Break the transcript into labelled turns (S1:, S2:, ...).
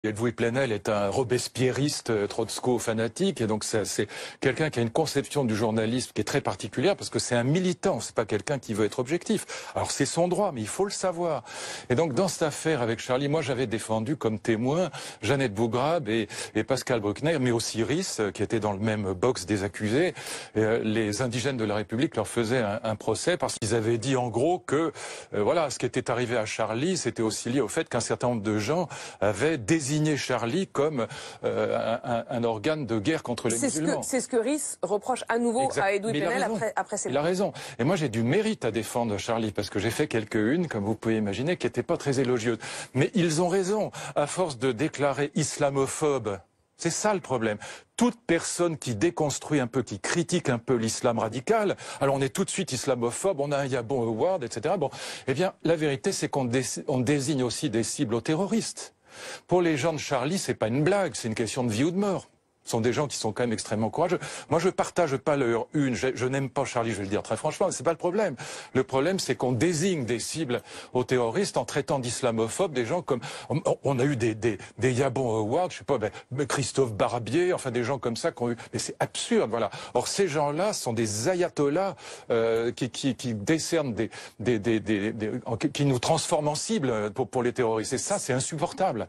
S1: Edoui Plenel est un robespierriste trotsko-fanatique et donc c'est quelqu'un qui a une conception du journalisme qui est très particulière parce que c'est un militant, c'est pas quelqu'un qui veut être objectif. Alors c'est son droit, mais il faut le savoir. Et donc dans cette affaire avec Charlie, moi j'avais défendu comme témoin Jeannette Bougrab et Pascal Bruckner, mais aussi Riss, qui était dans le même box des accusés. Les indigènes de la République leur faisaient un procès parce qu'ils avaient dit en gros que voilà, ce qui était arrivé à Charlie, c'était aussi lié au fait qu'un certain nombre de gens avaient désigné Charlie comme un organe de guerre contre les musulmans.
S2: C'est ce que Riss reproche à nouveau à Edoui Plenel après ses...
S1: Il a raison. Et moi, j'ai du mérite à défendre Charlie, parce que j'ai fait quelques-unes, comme vous pouvez imaginer, qui n'étaient pas très élogieuses. Mais ils ont raison. À force de déclarer islamophobe, c'est ça le problème. Toute personne qui déconstruit un peu, qui critique un peu l'islam radical, alors on est tout de suite islamophobe, on a un Yabon Award, etc. Bon, eh bien, la vérité, c'est qu'on désigne aussi des cibles aux terroristes. Pour les gens de Charlie, c'est pas une blague, c'est une question de vie ou de mort. Ce sont des gens qui sont quand même extrêmement courageux. Moi, je partage pas leur une. Je n'aime pas Charlie, je vais le dire très franchement. C'est pas le problème. Le problème, c'est qu'on désigne des cibles aux terroristes en traitant d'islamophobes des gens comme on a eu des Yabon Awards, je sais pas, Christophe Barbier, enfin des gens comme ça qui ont eu. Mais c'est absurde, voilà. Or ces gens-là sont des ayatollahs qui décernent qui nous transforment en cibles pour les terroristes. Et ça, c'est insupportable.